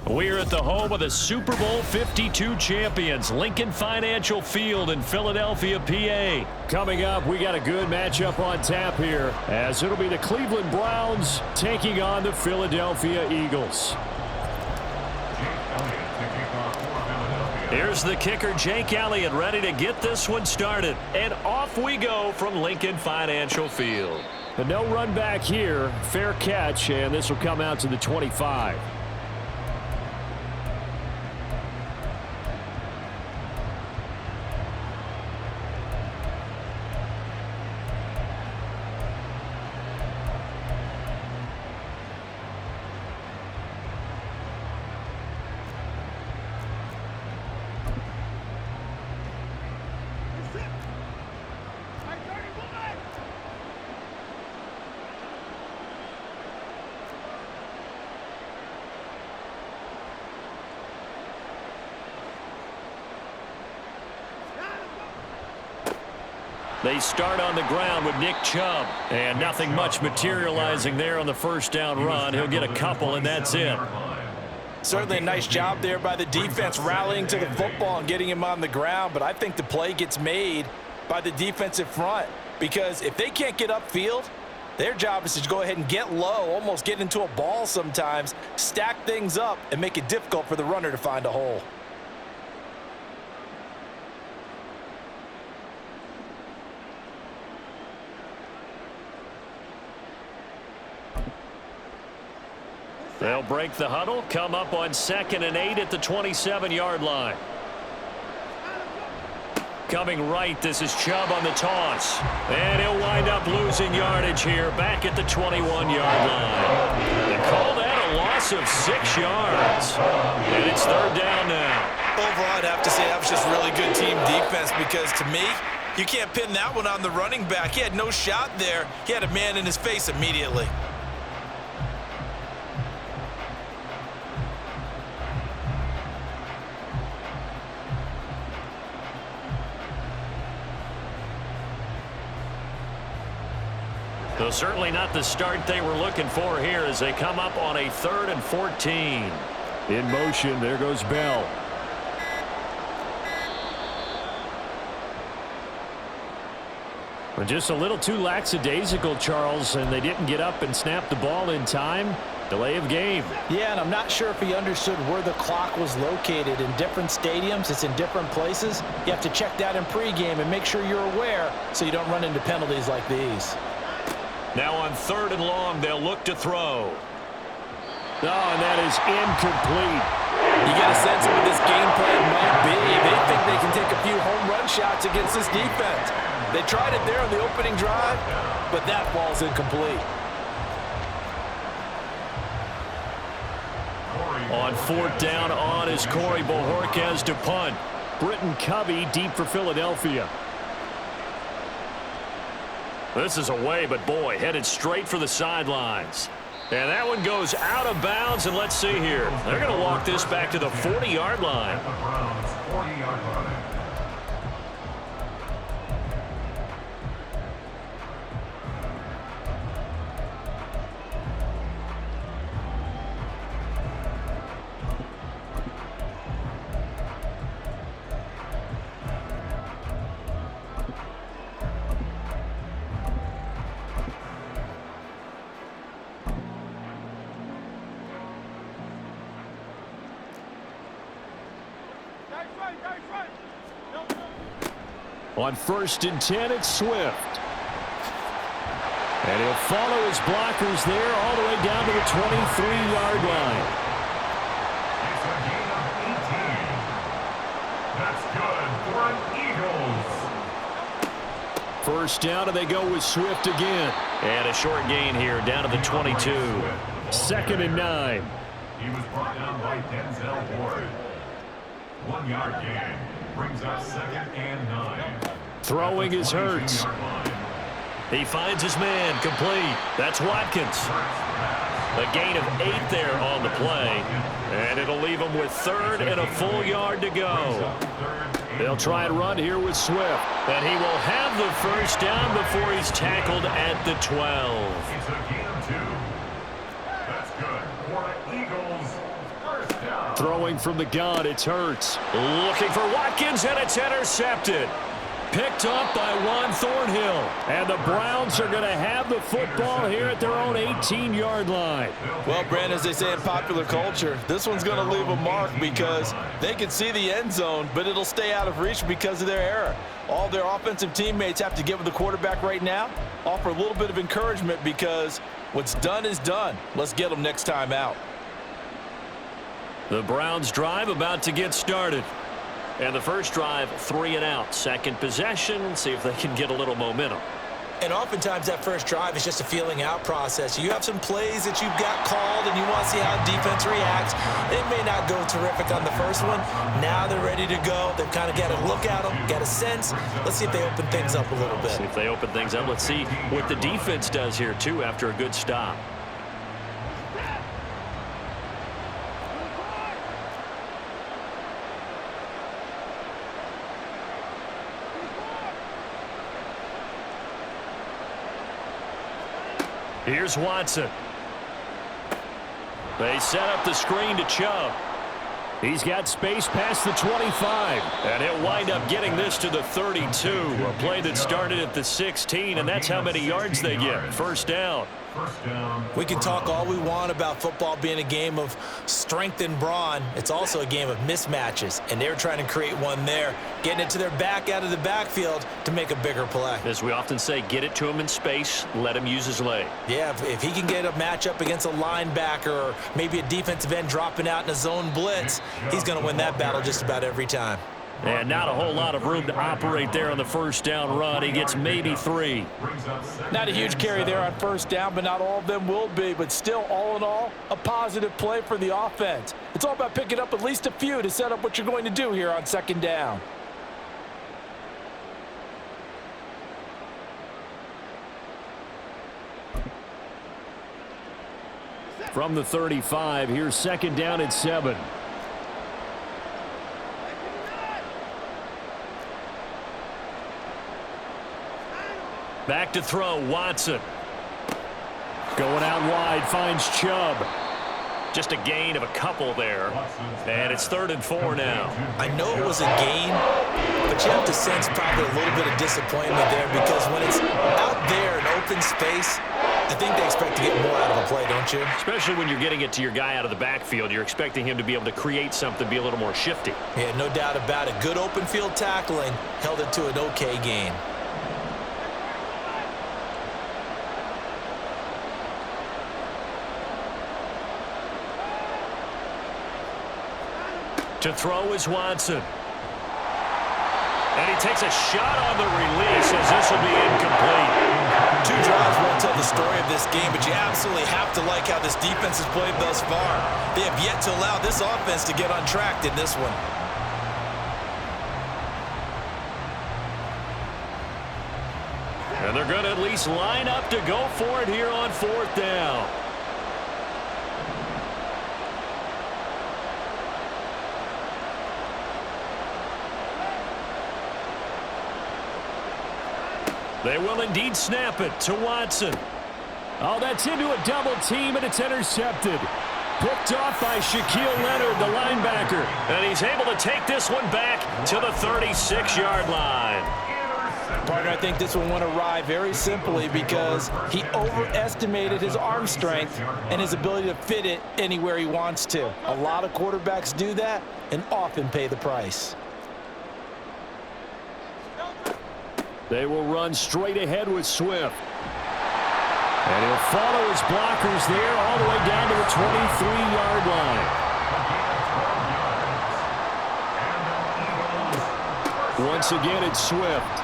We're at the home of the Super Bowl 52 champions, Lincoln Financial Field in Philadelphia, PA. Coming up, we got a good matchup on tap here, as it'll be the Cleveland Browns taking on the Philadelphia Eagles. Here's the kicker, Jake Elliott, ready to get this one started. And off we go from Lincoln Financial Field. But no run back here, fair catch, and this will come out to the 25. They start on the ground with Nick Chubb, and nothing much materializing there on the first down run. He'll get a couple, and that's it. Certainly a nice job there by the defense rallying to the football and getting him on the ground, but I think the play gets made by the defensive front because if they can't get upfield, their job is to go ahead and get low, almost get into a ball sometimes, stack things up, and make it difficult for the runner to find a hole. They'll break the huddle, come up on 2nd and 8 at the 27-yard line. Coming right, this is Chubb on the toss. And he'll wind up losing yardage here back at the 21-yard line. They call that a loss of 6 yards. And it's 3rd down now. Overall, I'd have to say that was just really good team defense because to me, you can't pin that one on the running back. He had no shot there. He had a man in his face immediately. So certainly not the start they were looking for here as they come up on a 3rd and 14. In motion, there goes Bell. Just a little too lackadaisical, Charles, and they didn't get up and snap the ball in time. Delay of game. Yeah, and I'm not sure if he understood where the clock was located. In different stadiums, it's in different places. You have to check that in pregame and make sure you're aware so you don't run into penalties like these. Now on 3rd and long, they'll look to throw. Oh, and that is incomplete. You get a sense of what this game plan might be. They think they can take a few home run shots against this defense. They tried it there on the opening drive, but that ball's incomplete. On 4th down on is Corey Bojorquez to punt. Britton Covey deep for Philadelphia. This is away, but boy, headed straight for the sidelines. And that one goes out of bounds, and let's see here. They're going to walk this back to the 40-yard line. On 1st and 10, it's Swift. And he'll follow his blockers there all the way down to the 23-yard line. It's a gain of 18. That's good for an Eagles. 1st down, and they go with Swift again. And a short gain here down to the 22. 2nd and 9. He was brought down by Denzel Ward. 1-yard gain. Brings up 2nd and 9. Throwing is Hurts. He finds his man, complete. That's Watkins. A gain of 8 there on the play. And it'll leave him with 3rd and a full yard to go. They'll try and run here with Swift. And he will have the 1st down before he's tackled at the 12. It's a gain of 2. That's good for the Eagles. 1st down. Throwing from the gun, it's Hurts. Looking for Watkins, and it's intercepted. Picked up by Juan Thornhill. And the Browns are going to have the football here at their own 18-yard line. Well, Brandon, as they say in popular culture, this one's going to leave a mark because they can see the end zone, but it'll stay out of reach because of their error. All their offensive teammates have to give the quarterback right now, offer a little bit of encouragement because what's done is done. Let's get them next time out. The Browns drive about to get started. And the first drive, 3 and out. Second possession, see if they can get a little momentum. And oftentimes that first drive is just a feeling out process. You have some plays that you've got called and you want to see how defense reacts. It may not go terrific on the first one. Now they're ready to go. They've kind of got a look at them, got a sense. Let's see if they open things up a little bit. See if they open things up. Let's see what the defense does here, too, after a good stop. Here's Watson. They set up the screen to Chubb. He's got space past the 25. And he'll wind up getting this to the 32. A play that started at the 16, and that's how many yards they get. First down. We can talk all we want about football being a game of strength and brawn. It's also a game of mismatches, and they're trying to create one there, getting it to their back out of the backfield to make a bigger play. As we often say, get it to him in space, let him use his leg. Yeah, if he can get a matchup against a linebacker or maybe a defensive end dropping out in a zone blitz, he's going to win that battle just about every time. And not a whole lot of room to operate there on the first down run. He gets maybe 3. Not a huge carry there on first down, but not all of them will be. But still, all in all, a positive play for the offense. It's all about picking up at least a few to set up what you're going to do here on second down. From the 35, here's second down at 7. Back to throw, Watson. Going out wide, finds Chubb. Just a gain of a couple there. And it's 3rd and 4 now. I know it was a gain, but you have to sense probably a little bit of disappointment there because when it's out there in open space, I think they expect to get more out of a play, don't you? Especially when you're getting it to your guy out of the backfield. You're expecting him to be able to create something, be a little more shifty. Yeah, no doubt about it. Good open field tackling held it to an okay gain. To throw is Watson. And he takes a shot on the release as this will be incomplete. 2 drives won't tell the story of this game, but you absolutely have to like how this defense has played thus far. They have yet to allow this offense to get untracked in this one. And they're going to at least line up to go for it here on 4th down. They will indeed snap it to Watson. Oh, that's into a double team, and it's intercepted. Picked off by Shaquille Leonard, the linebacker. And he's able to take this one back to the 36-yard line. Partner, I think this one went awry very simply because he overestimated his arm strength and his ability to fit it anywhere he wants to. A lot of quarterbacks do that and often pay the price. They will run straight ahead with Swift. And he'll follow his blockers there all the way down to the 23-yard line. Once again, it's Swift.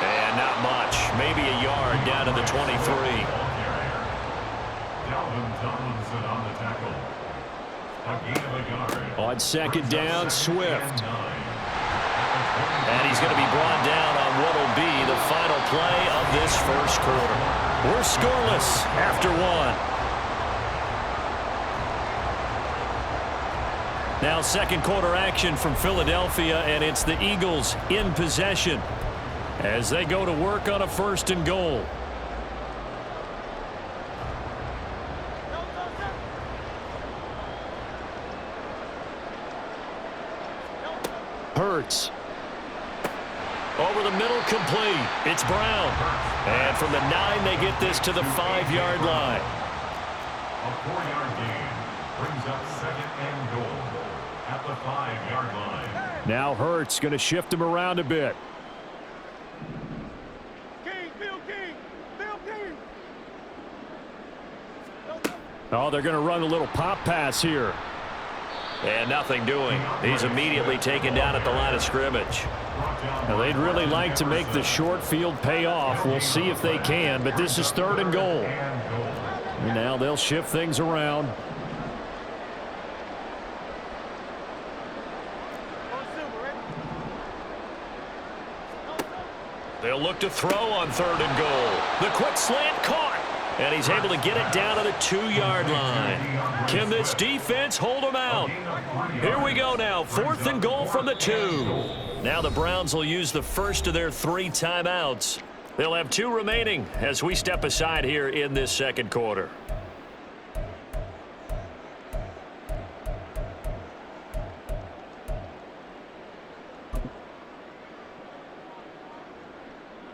And not much. Maybe a yard down to the 23. On second down, Swift. And he's going to be brought down on what will be the final play of this first quarter. We're scoreless after 1. Now second quarter action from Philadelphia, and it's the Eagles in possession as they go to work on a 1st and goal. Hurts. Over the middle, complete. It's Brown. And from the 9, they get this to the 5-yard line. A 4-yard gain brings up 2nd and goal at the 5-yard line. Now Hurts going to shift him around a bit. Oh, they're going to run a little pop pass here. And nothing doing. He's immediately taken down at the line of scrimmage. Now, they'd really like to make the short field pay off. We'll see if they can, but this is 3rd and goal. And now they'll shift things around. They'll look to throw on 3rd and goal. The quick slant caught. And he's able to get it down to the 2-yard line. Can this defense hold him out? Here we go now. 4th and goal from the 2. Now the Browns will use the first of their 3 timeouts. They'll have 2 remaining as we step aside here in this second quarter.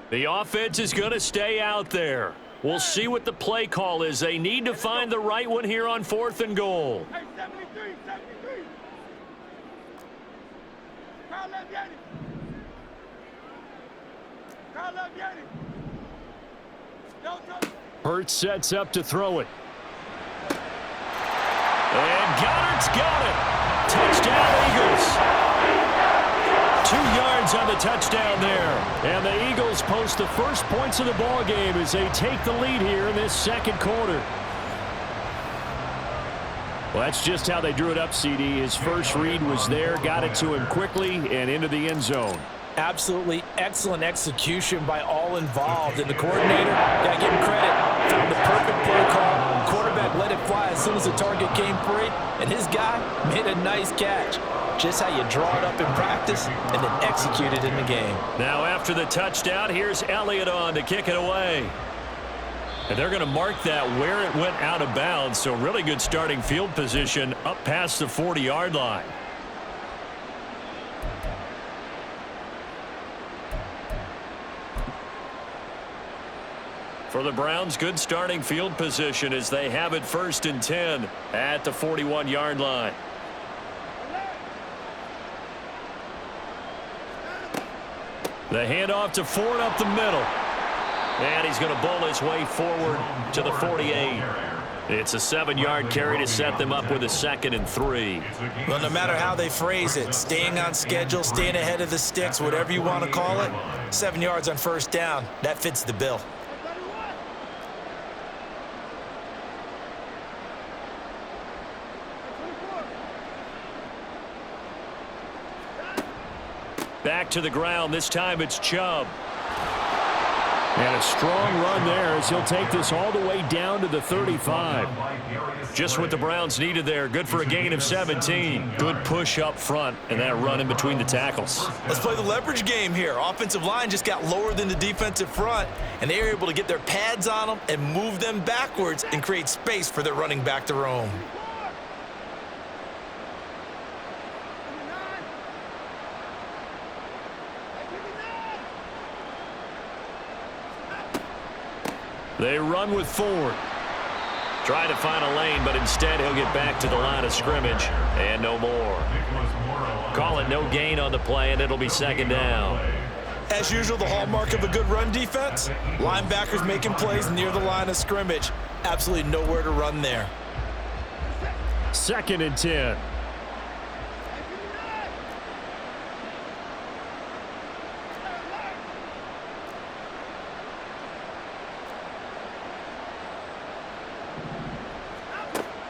The offense is going to stay out there. We'll see what the play call is. They need to find the right one here on 4th and goal. Hey, 73. Carl left Yanni. Hurts sets up to throw it. And Goddard's got it. Touchdown, Eagles. 2 yards on the touchdown there. And the Eagles post the first points of the ball game as they take the lead here in this second quarter. Well, that's just how they drew it up, CD. His first read was there, got it to him quickly and into the end zone. Absolutely excellent execution by all involved. And the coordinator, got to give him credit, found the perfect play call. Quarterback let it fly as soon as the target came free, and his guy made a nice catch. Just how you draw it up in practice and then execute it in the game. Now after the touchdown, here's Elliott on to kick it away. And they're going to mark that where it went out of bounds, so really good starting field position up past the 40-yard line. For the Browns, good starting field position as they have it 1st and 10 at the 41-yard line. The handoff to Ford up the middle. And he's going to bowl his way forward to the 48. It's a 7-yard carry to set them up with a 2nd and 3. Well, no matter how they phrase it, staying on schedule, staying ahead of the sticks, whatever you want to call it, 7 yards on 1st down, that fits the bill. Back to the ground. This time it's Chubb. And a strong run there as he'll take this all the way down to the 35. Just what the Browns needed there. Good for a gain of 17. Good push up front and that run in between the tackles. Let's play the leverage game here. Offensive line just got lower than the defensive front, and they were able to get their pads on them and move them backwards and create space for their running back to roam. They run with Ford. Trying to find a lane, but instead he'll get back to the line of scrimmage. And no more. Call it no gain on the play, and it'll be 2nd down. As usual, the hallmark of a good run defense, linebackers making plays near the line of scrimmage. Absolutely nowhere to run there. 2nd and 10.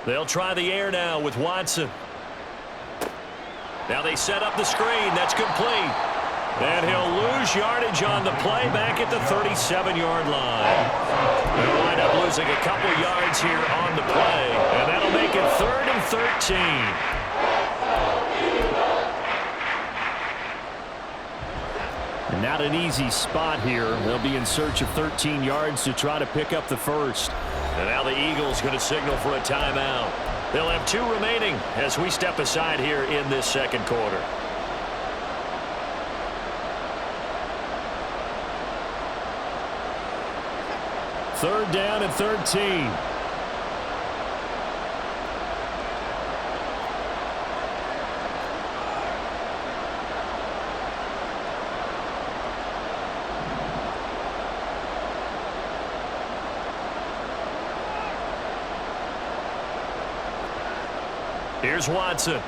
They'll try the air now with Watson. Now they set up the screen. That's complete. And he'll lose yardage on the play back at the 37-yard line. They'll wind up losing a couple yards here on the play. And that'll make it 3rd and 13. Not an easy spot here. They'll be in search of 13 yards to try to pick up the first. And now the Eagles going to signal for a timeout. They'll have 2 remaining as we step aside here in this second quarter. 3rd down and 13. Here's Watson.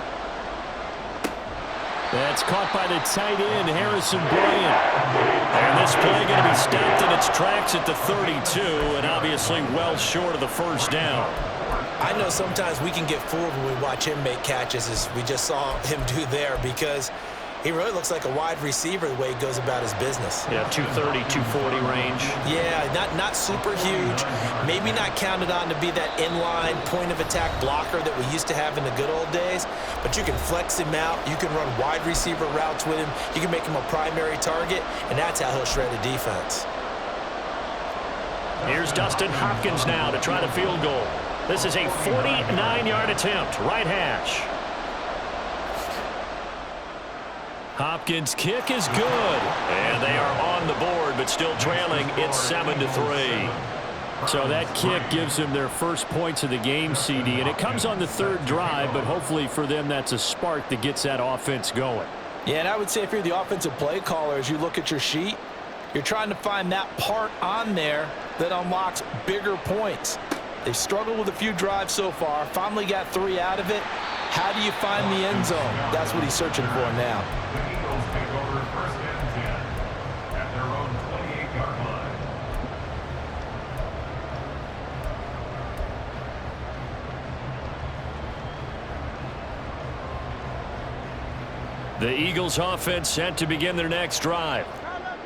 That's caught by the tight end, Harrison Bryant. And this play going to be stopped in its tracks at the 32, and obviously well short of the 1st down. I know sometimes we can get fooled when we watch him make catches, as we just saw him do there, because he really looks like a wide receiver the way he goes about his business. Yeah, 230, 240 range. Yeah, not super huge. Maybe not counted on to be that inline point-of-attack blocker that we used to have in the good old days, but you can flex him out. You can run wide receiver routes with him. You can make him a primary target, and that's how he'll shred a defense. Here's Dustin Hopkins now to try the field goal. This is a 49-yard attempt, right hash. Hopkins' kick is good, and they are on the board, but still trailing. It's 7-3. So that kick gives them their first points of the game, CD, and it comes on the 3rd drive, but hopefully for them that's a spark that gets that offense going. Yeah, and I would say if you're the offensive play caller, as you look at your sheet, you're trying to find that part on there that unlocks bigger points. They've struggled with a few drives so far, finally got 3 out of it. How do you find the end zone? That's what he's searching for now. The Eagles take over 1st and 10 at their own 28-yard line. The Eagles offense set to begin their next drive.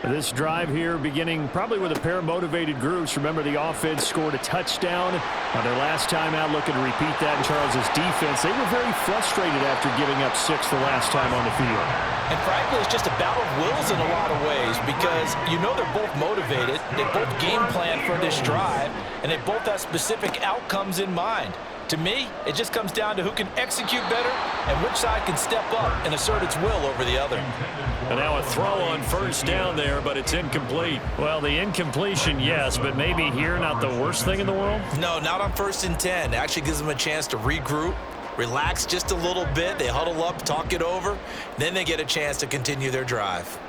This drive here beginning probably with a pair of motivated groups. Remember, the offense scored a touchdown on their last time out, looking to repeat that in Charles's defense. They were very frustrated after giving up 6 the last time on the field. And frankly, it's just a battle of wills in a lot of ways, because you know they're both motivated, they both game plan for this drive, and they both have specific outcomes in mind. To me, it just comes down to who can execute better and which side can step up and assert its will over the other. And now a throw on 1st down there, but it's incomplete. Well, the incompletion, yes, but maybe here not the worst thing in the world? No, not on 1st and 10. It actually gives them a chance to regroup, relax just a little bit. They huddle up, talk it over. Then they get a chance to continue their drive.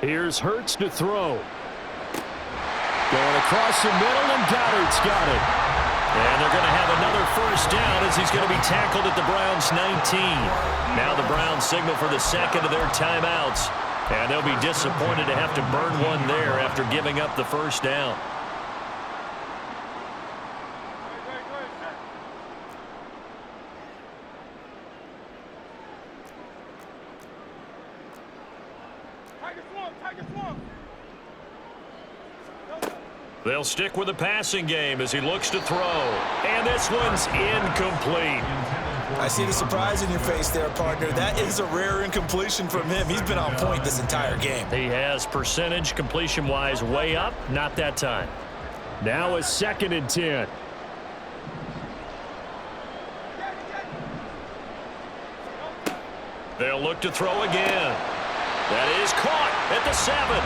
Here's Hurts to throw. Going across the middle, and Goddard's got it. And they're going to have another 1st down as he's going to be tackled at the Browns' 19. Now the Browns signal for the 2nd of their timeouts. And they'll be disappointed to have to burn one there after giving up the 1st down. They'll stick with the passing game as he looks to throw. And this one's incomplete. I see the surprise in your face there, partner. That is a rare incompletion from him. He's been on point this entire game. He has percentage completion-wise way up. Not that time. Now a 2nd and 10. They'll look to throw again. That is caught at the 7.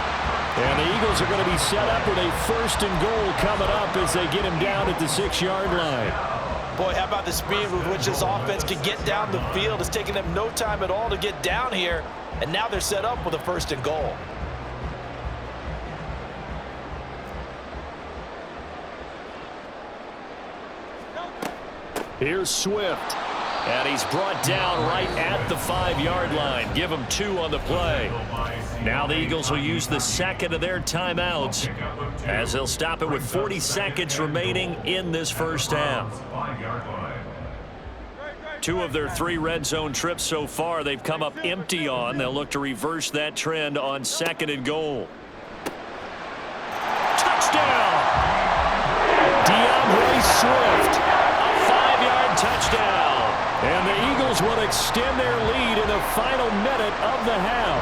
And the Eagles are going to be set up with a 1st and goal coming up as they get him down at the 6-yard line. Boy, how about the speed with which this offense can get down the field? It's taking them no time at all to get down here, and now they're set up with a 1st and goal. Here's Swift. And he's brought down right at the 5-yard line. Give him 2 on the play. Now the Eagles will use the 2nd of their timeouts as they'll stop it with 40 seconds remaining in this 1st half. 2 of their 3 red zone trips so far they've come up empty on. They'll look to reverse that trend on 2nd and goal. Touchdown! DeAndre Swift. A 5-yard touchdown. And the Eagles will extend their lead in the final minute of the half.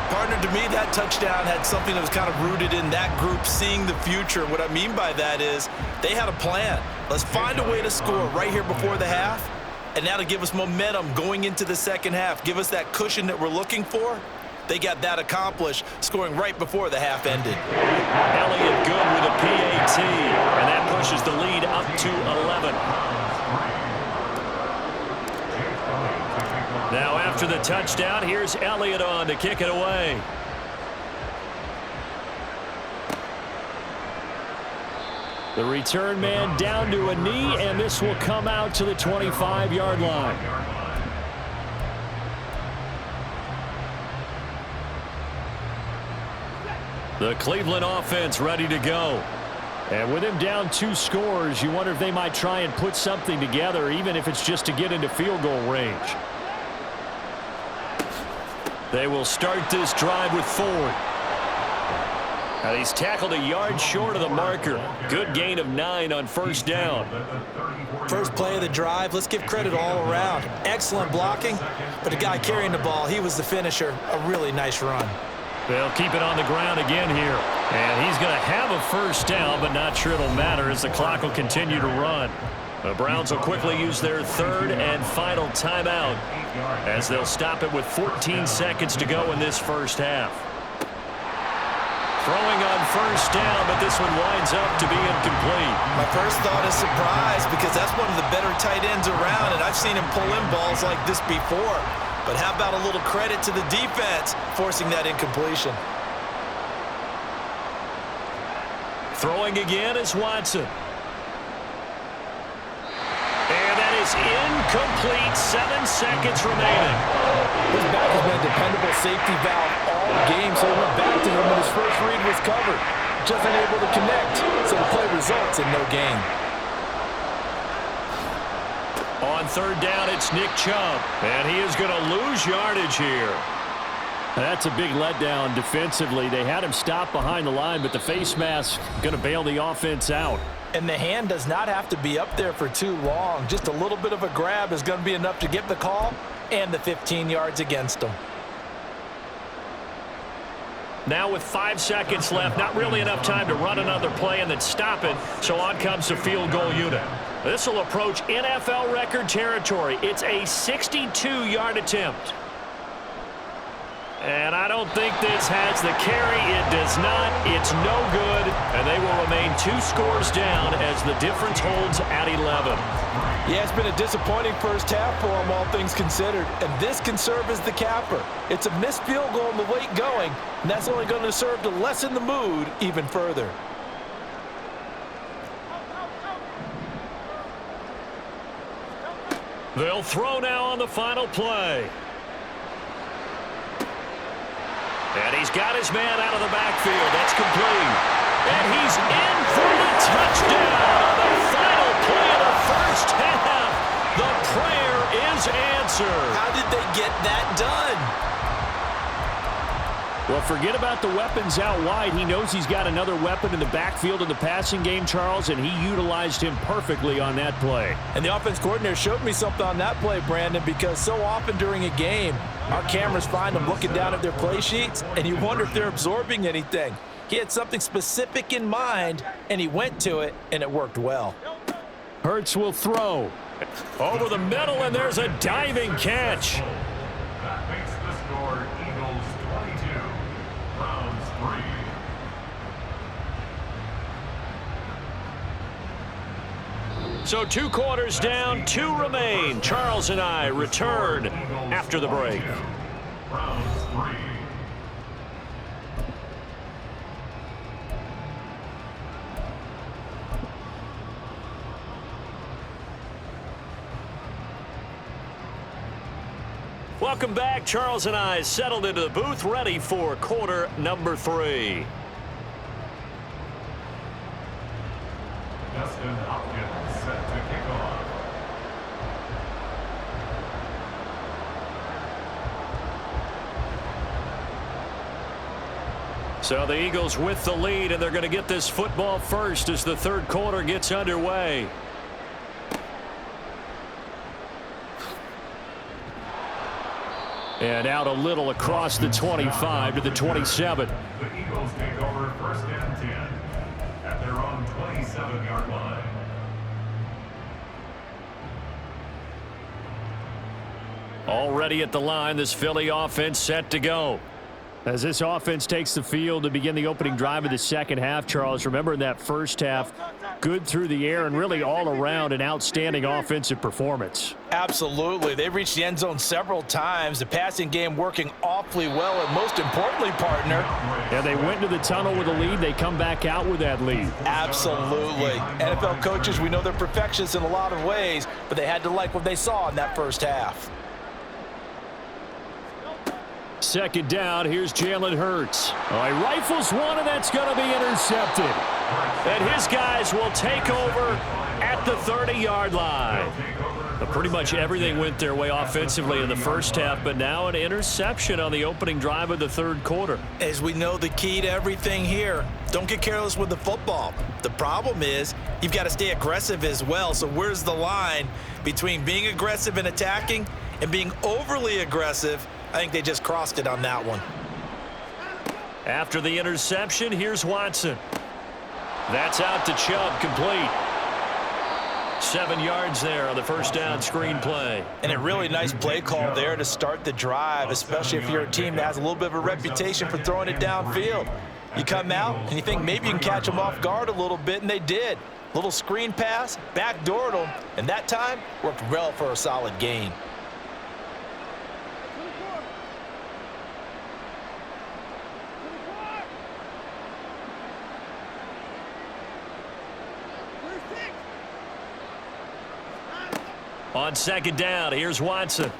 Partner, to me, that touchdown had something that was kind of rooted in that group seeing the future. What I mean by that is they had a plan. Let's find a way to score right here before the half, and now to give us momentum going into the 2nd half, give us that cushion that we're looking for. they got that accomplished, scoring right before the half ended. Elliott good with a PAT, and that pushes the lead up to 11. Now after the touchdown, here's Elliott on to kick it away. The return man down to a knee, and this will come out to the 25-yard line. The Cleveland offense ready to go. And with him down 2 scores, you wonder if they might try and put something together, even if it's just to get into field goal range. They will start this drive with Ford. And he's tackled a yard short of the marker. Good gain of 9 on first down. First play of the drive, let's give credit all around. Excellent blocking, but the guy carrying the ball, he was the finisher. A really nice run. They'll keep it on the ground again here. And he's going to have a first down, but not sure it'll matter as the clock will continue to run. The Browns will quickly use their third and final timeout as they'll stop it with 14 seconds to go in this first half. Throwing on first down, but this one winds up to be incomplete. My first thought is surprise because that's one of the better tight ends around, and I've seen him pull in balls like this before. But how about a little credit to the defense forcing that incompletion? Throwing again is Watson. And that is incomplete. 7 seconds remaining. His back has been a dependable safety valve all game, so he went back to him when his first read was covered. Just unable to connect, so the play results in no gain. On third down, it's Nick Chubb, and he is going to lose yardage here. That's a big letdown defensively. They had him stop behind the line, but the face mask going to bail the offense out. And the hand does not have to be up there for too long. Just a little bit of a grab is going to be enough to get the call and the 15 yards against them. Now with 5 seconds left, not really enough time to run another play and then stop it, so on comes the field goal unit. This will approach NFL record territory. It's a 62-yard attempt. And I don't think this has the carry. It does not. It's no good. And they will remain 2 scores down as the difference holds at 11. Yeah, it's been a disappointing first half for them, all things considered. And this can serve as the capper. It's a missed field goal in the late going, and that's only going to serve to lessen the mood even further. They'll throw now on the final play. And he's got his man out of the backfield. That's complete. And he's in for the touchdown on the final play of the first half. The prayer is answered. How did they get that done? Well, forget about the weapons out wide. He knows he's got another weapon in the backfield in the passing game, Charles, and he utilized him perfectly on that play. And the offense coordinator showed me something on that play, Brandon, because so often during a game, our cameras find them looking down at their play sheets, and you wonder if they're absorbing anything. He had something specific in mind, and he went to it, and it worked well. Hurts will throw. Over the middle, and there's a diving catch. That makes the score Eagles 22, Browns 3. So 2 quarters down, 2 remain. Charles and I return after the break. Browns 3. Welcome back. Charles and I settled into the booth, ready for quarter number 3. Justin Hopkins set to kick off. So the Eagles with the lead, and they're going to get this football first as the third quarter gets underway. And out a little across the 25 to the 27. The Eagles take over first and 10 at their own 27-yard line. Already at the line, this Philly offense set to go. As this offense takes the field to begin the opening drive of the second half, Charles, remember in that first half, good through the air and really all around an outstanding offensive performance. Absolutely. They reached the end zone several times. The passing game working awfully well, and most importantly, partner. Yeah, they went to the tunnel with a lead. They come back out with that lead. Absolutely. NFL coaches, we know they're perfectionists in a lot of ways, but they had to like what they saw in that first half. Second down, here's Jalen Hurts. Oh, he rifles one, and that's going to be intercepted. And his guys will take over at the 30-yard line. But pretty much everything went their way offensively in the first half, but now an interception on the opening drive of the third quarter. As we know, the key to everything here, don't get careless with the football. The problem is you've got to stay aggressive as well. So where's the line between being aggressive and attacking and being overly aggressive? I think they just crossed it on that one. After the interception, here's Watson. That's out to Chubb, complete. 7 yards there on the first down screen play. And a really nice play call there to start the drive, especially if you're a team that has a little bit of a reputation for throwing it downfield. You come out and you think maybe you can catch them off guard a little bit, and they did. Little screen pass, backdoored them, and that time worked well for a solid gain. On second down, here's Watson.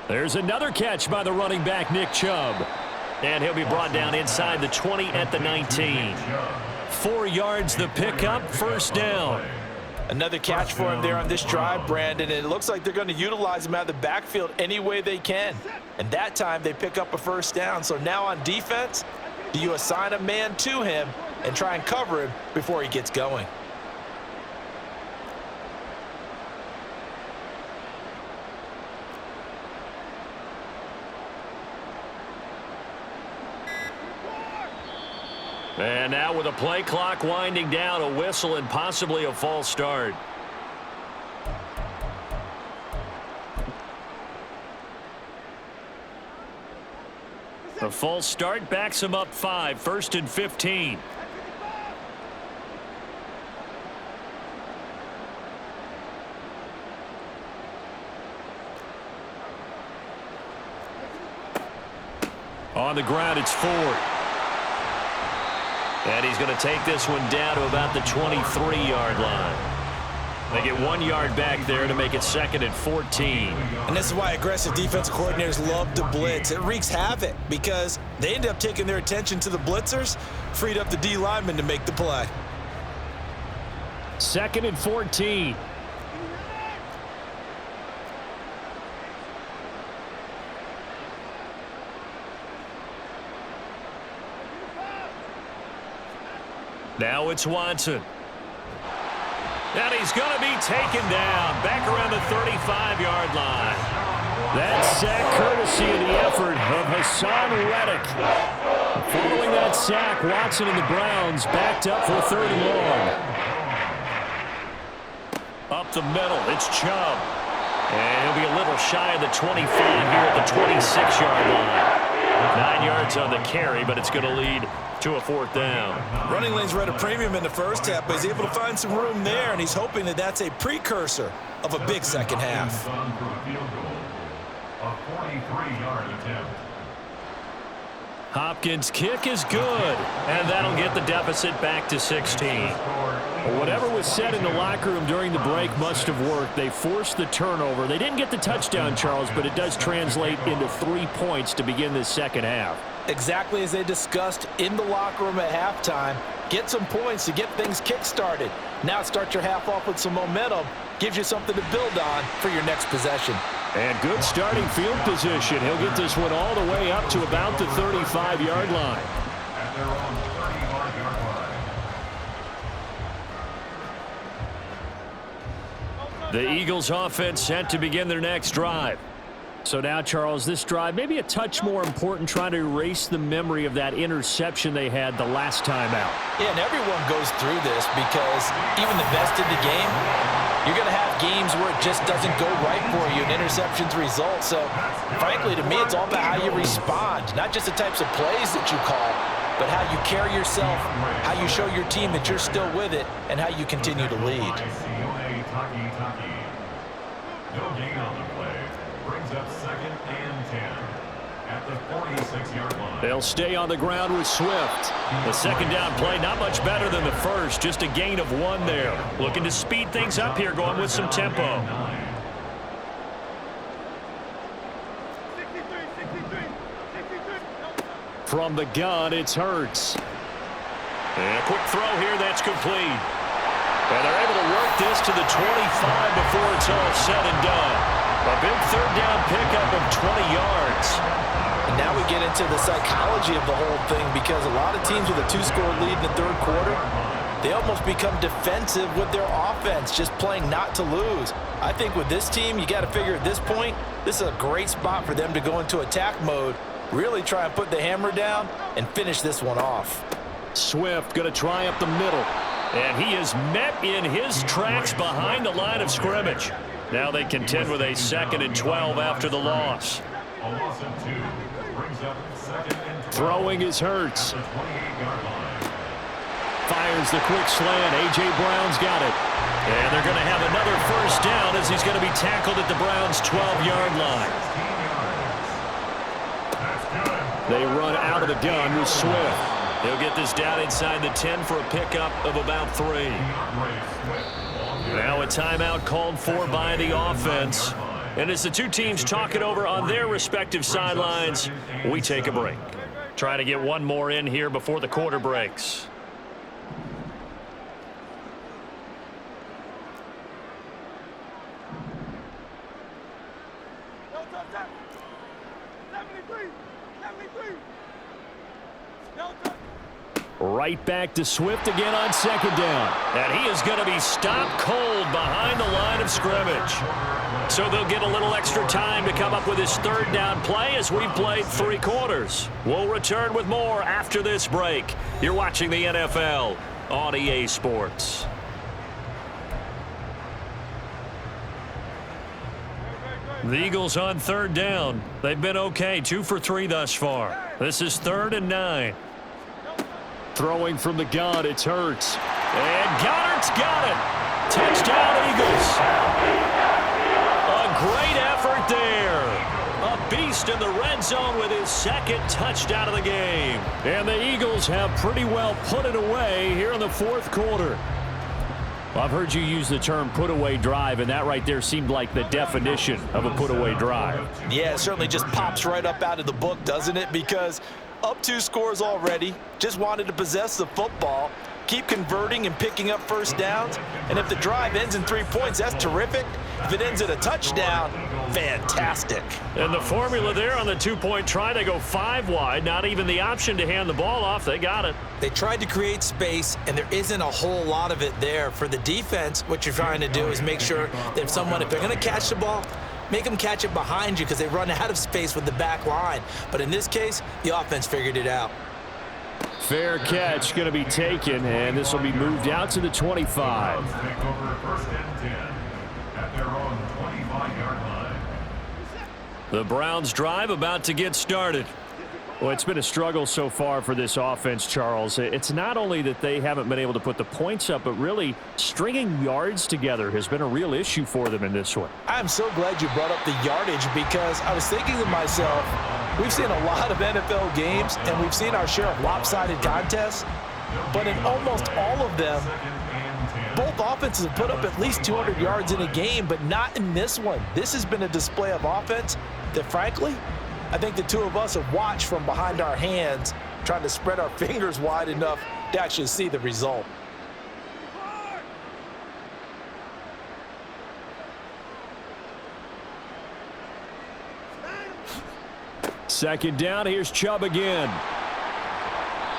There's another catch by the running back, Nick Chubb. And he'll be brought down inside the 20 at the 19. 4 yards the pickup, first down. Another catch for him there on this drive, Brandon, and it looks like they're going to utilize him out of the backfield any way they can. And that time they pick up a first down. So now on defense, do you assign a man to him and try and cover him before he gets going? And now with a play clock winding down, a whistle and possibly a false start. A false start backs him up 5, 1st and 15. On the ground, it's Ford. And he's going to take this one down to about the 23-yard line. They get 1 yard back there to make it 2nd and 14. And this is why aggressive defensive coordinators love to blitz. It wreaks havoc because they end up taking their attention to the blitzers, freed up the D lineman to make the play. 2nd and 14. Now it's Watson. And he's going to be taken down back around the 35-yard line. That sack courtesy of the effort of Hassan Reddick. Following that sack, Watson and the Browns backed up for 3rd and long. Up the middle, it's Chubb. And he'll be a little shy of the 25 here at the 26-yard line. 9 yards on the carry, but it's going to lead to a 4th down. Running lanes were at a premium in the first half, but he's able to find some room there, and he's hoping that that's a precursor of a big second half. A 43-yard attempt. Hopkins' kick is good, and that'll get the deficit back to 16. Well, whatever was said in the locker room during the break must have worked. They forced the turnover. They didn't get the touchdown, Charles, but it does translate into 3 points to begin this second half. Exactly as they discussed in the locker room at halftime. Get some points to get things kick-started. Now start your half off with some momentum. Gives you something to build on for your next possession. And good starting field position. He'll get this one all the way up to about the 35-yard line. At their own 35-yard line. The Eagles offense set to begin their next drive. So now, Charles, this drive maybe a touch more important, trying to erase the memory of that interception they had the last time out. Yeah, and everyone goes through this because even the best in the game, you're going to have games where it just doesn't go right for you and interceptions result. So, frankly, to me, it's all about how you respond, not just the types of plays that you call, but how you carry yourself, how you show your team that you're still with it, and how you continue to lead. No gain on the play. Brings up 2nd and 10 at the 46-yard line. They'll stay on the ground with Swift. The second down play, not much better than the first, just a gain of 1 there. Looking to speed things up here, going with some tempo. 63, 63, 63. From the gun, it's Hurts. And a quick throw here, that's complete. And they're able to work this to the 25 before it's all said and done. A big third down pickup of 20 yards. And now we get into the psychology of the whole thing, because a lot of teams with a 2-score lead in the third quarter, they almost become defensive with their offense, just playing not to lose. I think with this team, you got to figure at this point, this is a great spot for them to go into attack mode, really try and put the hammer down and finish this one off. Swift going to try up the middle. And he is met in his tracks behind the line of scrimmage. Now they contend with a 2nd and 12 after the loss. A loss of 2 brings up 2nd and 12. Throwing is Hurts. The 28-yard line. Fires the quick slant. A.J. Brown's got it. And they're going to have another first down as he's going to be tackled at the Browns' 12-yard line. They run out of the gun with Swift. He'll get this down inside the 10 for a pickup of about 3. Now a timeout called for by the offense. And as the two teams talk it over on their respective sidelines, we take a break. Trying to get one more in here before the quarter breaks. No touchdown. 73, 73. No touchdown. Right back to Swift again on second down. And he is going to be stopped cold behind the line of scrimmage. So they'll get a little extra time to come up with his third down play as we've played 3 quarters. We'll return with more after this break. You're watching the NFL on EA Sports. The Eagles on third down. They've been okay, 2 for 3 thus far. This is 3rd and 9. Throwing from the gun, it's Hurts. And Goddard's got it. Touchdown, Eagles. A great effort there. A beast in the red zone with his 2nd touchdown of the game. And the Eagles have pretty well put it away here in the 4th quarter. Well, I've heard you use the term put-away drive, and that right there seemed like the definition of a put-away drive. Yeah, it certainly just pops right up out of the book, doesn't it? Because up 2 scores already, just wanted to possess the football, keep converting and picking up first downs. And if the drive ends in 3 points, that's terrific. If it ends in a touchdown, fantastic. And the formula there on the 2-point try, they go 5 wide, not even the option to hand the ball off. They got it. They tried to create space, and there isn't a whole lot of it there. For the defense, what you're trying to do is make sure that if they're going to catch the ball, make them catch it behind you because they run out of space with the back line. But in this case, the offense figured it out. Fair catch going to be taken, and this will be moved out to the 25. Take over 1st and 10 at their own 25-yard line. The Browns drive about to get started. Well, it's been a struggle so far for this offense, Charles. It's not only that they haven't been able to put the points up, but really stringing yards together has been a real issue for them in this one. I'm so glad you brought up the yardage, because I was thinking to myself, we've seen a lot of NFL games, and we've seen our share of lopsided contests, but in almost all of them, both offenses have put up at least 200 yards in a game, but not in this one. This has been a display of offense that, frankly, I think the two of us have watched from behind our hands, trying to spread our fingers wide enough to actually see the result. Second down, here's Chubb again.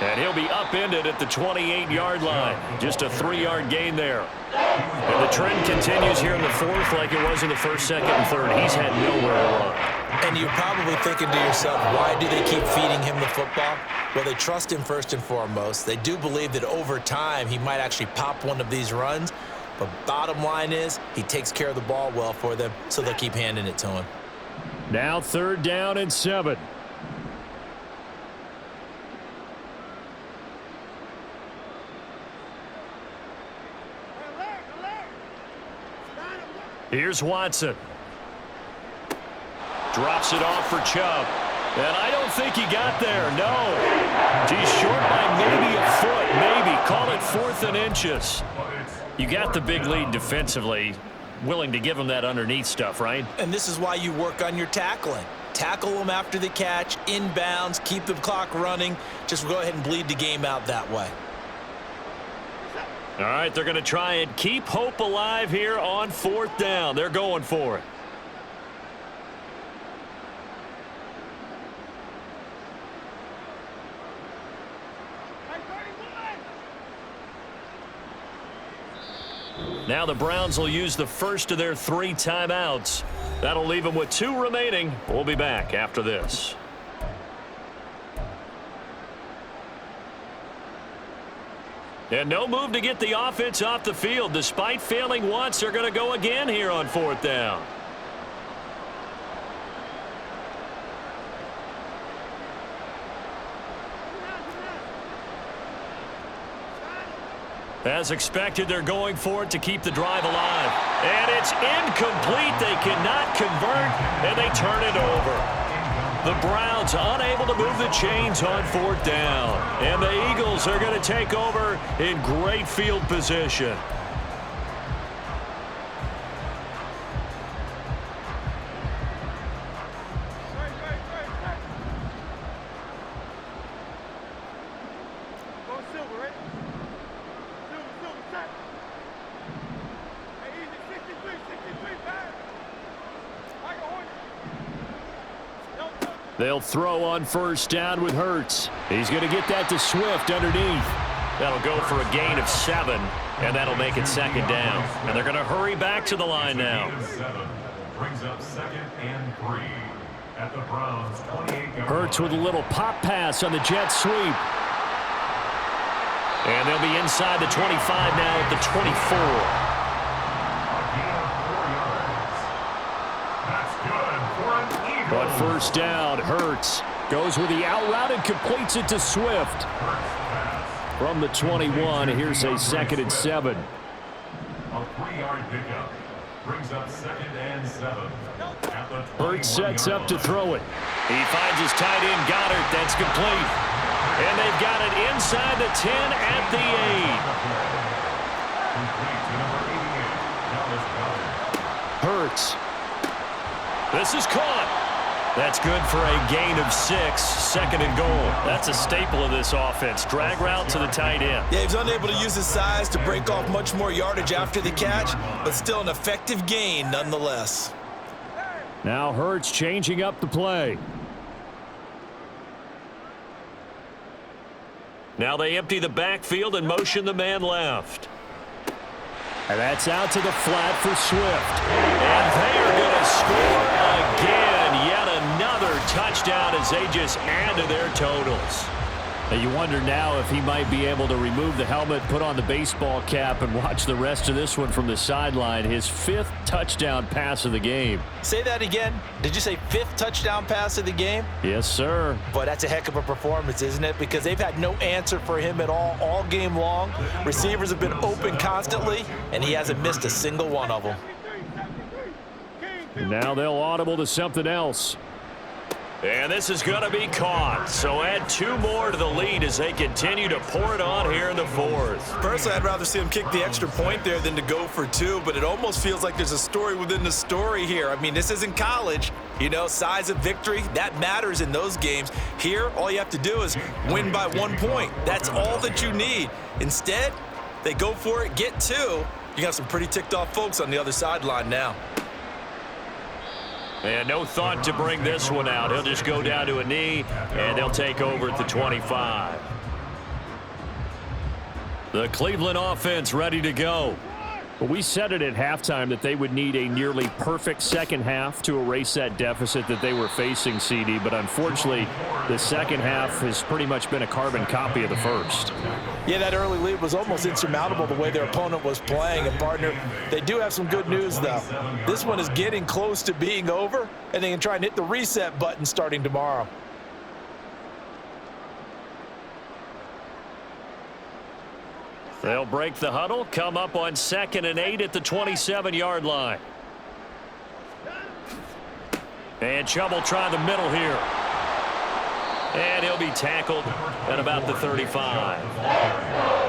And he'll be upended at the 28-yard line. Just a 3-yard gain there. And the trend continues here in the 4th like it was in the 1st, 2nd, and 3rd. He's had nowhere to run. And you're probably thinking to yourself, why do they keep feeding him the football? Well, they trust him first and foremost. They do believe that over time he might actually pop one of these runs. But bottom line is he takes care of the ball well for them, so they'll keep handing it to him. Now 3rd down and 7. Here's Watson. Drops it off for Chubb. And I don't think he got there, no. He's short by maybe a foot, maybe. Call it 4th and inches. You got the big lead defensively. Willing to give him that underneath stuff, right? And this is why you work on your tackling. Tackle them after the catch, inbounds, keep the clock running. Just go ahead and bleed the game out that way. All right, they're going to try and keep hope alive here on 4th down. They're going for it. Now the Browns will use the first of their 3 timeouts. That'll leave them with 2 remaining. We'll be back after this. And no move to get the offense off the field. Despite failing once, they're going to go again here on 4th down. As expected, they're going for it to keep the drive alive. And it's incomplete. They cannot convert, and they turn it over. The Browns unable to move the chains on 4th down. And the Eagles are going to take over in great field position. They'll throw on 1st down with Hurts. He's going to get that to Swift underneath. That'll go for a gain of 7, and that'll make it 2nd down. And they're going to hurry back to the line now. Brings up 2nd and 3 at the Browns 28-yard Hurts with a little pop pass on the jet sweep. And they'll be inside the 25 now at the 24. But 1st down, Hurts goes with the out route and completes it to Swift. From the 21, here's a 2nd and 7. A 3-yard pickup brings up 2nd and 7. Hurts sets up to throw it. He finds his tight end Goddard. That's complete. And they've got it inside the 10 at the 8. Hurts. This is caught. That's good for a gain of 6, 2nd and goal. That's a staple of this offense. Drag route to the tight end. Yeah, he's unable to use his size to break off much more yardage after the catch, but still an effective gain nonetheless. Now Hurts changing up the play. Now they empty the backfield and motion the man left. And that's out to the flat for Swift. And they are going to score again. Yet another touchdown as they just add to their totals. And you wonder now if he might be able to remove the helmet, put on the baseball cap, and watch the rest of this one from the sideline. His 5th touchdown pass of the game. Say that again. Did you say 5th touchdown pass of the game? Yes, sir. But that's a heck of a performance, isn't it? Because they've had no answer for him at all game long. Receivers have been open constantly, and he hasn't missed a single one of them. And now they'll audible to something else. And this is going to be caught. So add 2 more to the lead as they continue to pour it on here in the 4th. Personally, I'd rather see him kick the extra point there than to go for 2, but it almost feels like there's a story within the story here. I mean, this isn't college. You know, size of victory, that matters in those games. Here, all you have to do is win by 1 point. That's all that you need. Instead, they go for it, get 2. You got some pretty ticked off folks on the other sideline now. And no thought to bring this one out. He'll just go down to a knee, and they'll take over at the 25. The Cleveland offense ready to go. Well, we said it at halftime that they would need a nearly perfect second half to erase that deficit that they were facing, CD. But unfortunately, the second half has pretty much been a carbon copy of the first. Yeah, that early lead was almost insurmountable the way their opponent was playing. And, partner, they do have some good news, though. This one is getting close to being over, and they can try and hit the reset button starting tomorrow. They'll break the huddle, come up on 2nd and 8 at the 27-yard line. And Chubb will try the middle here. And he'll be tackled at about the 35.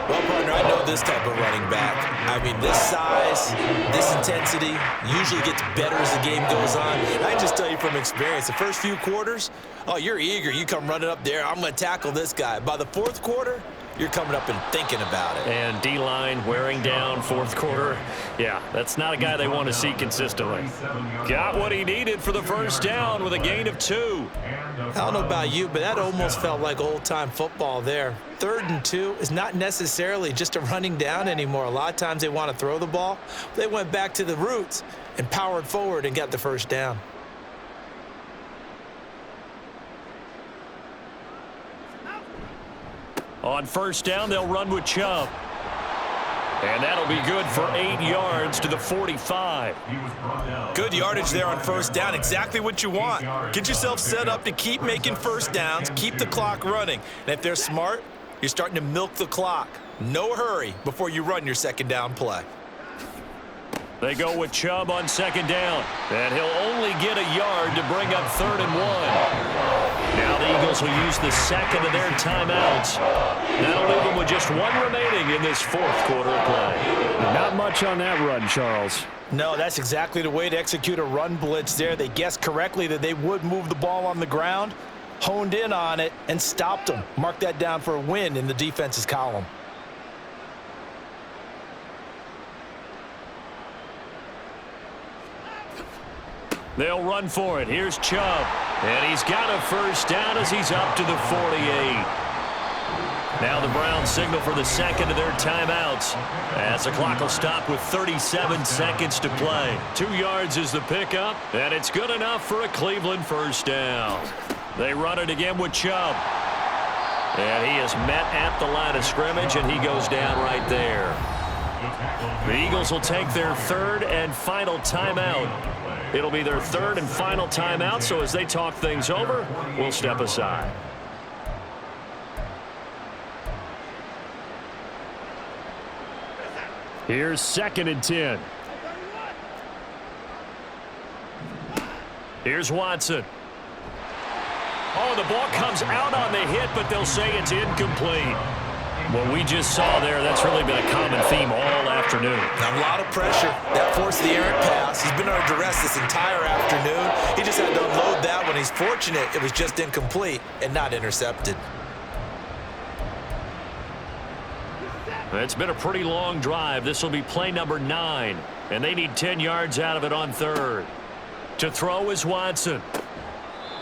Well, partner, I know this type of running back. I mean, this size, this intensity usually gets better as the game goes on. And I just tell you from experience, the first few quarters, oh, you're eager. You come running up there, I'm going to tackle this guy. By the fourth quarter, you're coming up and thinking about it. And D-line wearing down fourth quarter. Yeah, that's not a guy they want to see consistently. Got what he needed for the first down with a gain of 2. I don't know about you, but that almost felt like old-time football there. 3rd and 2 is not necessarily just a running down anymore. A lot of times they want to throw the ball. They went back to the roots and powered forward and got the first down. On first down, they'll run with Chubb. And that'll be good for 8 yards to the 45. Good yardage there on first down. Exactly what you want. Get yourself set up to keep making first downs, keep the clock running. And if they're smart, you're starting to milk the clock. No hurry before you run your second down play. They go with Chubb on 2nd down. And he'll only get a yard to bring up 3rd and 1. Now the Eagles will use the second of their timeouts. That'll leave them with just 1 remaining in this fourth quarter of play. Not much on that run, Charles. No, that's exactly the way to execute a run blitz there. They guessed correctly that they would move the ball on the ground, honed in on it, and stopped them. Mark that down for a win in the defense's column. They'll run for it. Here's Chubb. And he's got a first down as he's up to the 48. Now the Browns signal for the second of their timeouts as the clock will stop with 37 seconds to play. 2 yards is the pickup, and it's good enough for a Cleveland first down. They run it again with Chubb. And he is met at the line of scrimmage, and he goes down right there. The Eagles will take their 3rd and final timeout. It'll be their 3rd and final timeout, so as they talk things over, we'll step aside. Here's 2nd and 10. Here's Watson. Oh, the ball comes out on the hit, but they'll say it's incomplete. What we just saw there, that's really been a common theme all afternoon. A lot of pressure. That forced the errant pass. He's been under duress this entire afternoon. He just had to unload that one. He's fortunate it was just incomplete and not intercepted. It's been a pretty long drive. This will be play number 9, and they need 10 yards out of it on 3rd. To throw is Watson.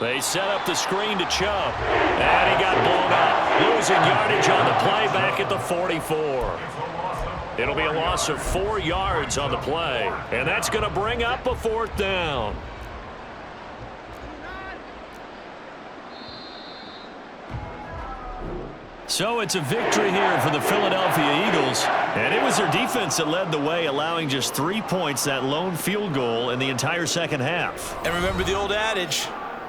They set up the screen to Chubb, and he got blown up. Losing yardage on the play back at the 44. It'll be a loss of 4 yards on the play, and that's going to bring up a 4th down. So it's a victory here for the Philadelphia Eagles, and it was their defense that led the way, allowing just 3 points, that lone field goal in the entire second half. And remember the old adage,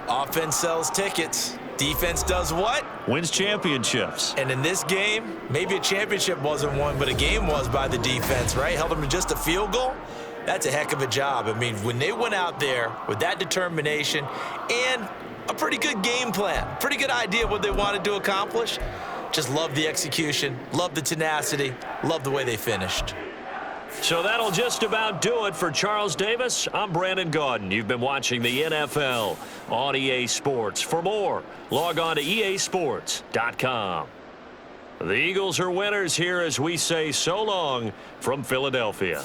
offense sells tickets. Defense does what? Wins championships. And in this game, maybe a championship wasn't won, but a game was by the defense, right? Held them to just a field goal. That's a heck of a job. I mean, when they went out there with that determination and a pretty good game plan, pretty good idea of what they wanted to accomplish, just love the execution, love the tenacity, love the way they finished. So that'll just about do it for Charles Davis. I'm Brandon Gaudin. You've been watching the NFL on EA Sports. For more, log on to easports.com. The Eagles are winners here as we say so long from Philadelphia.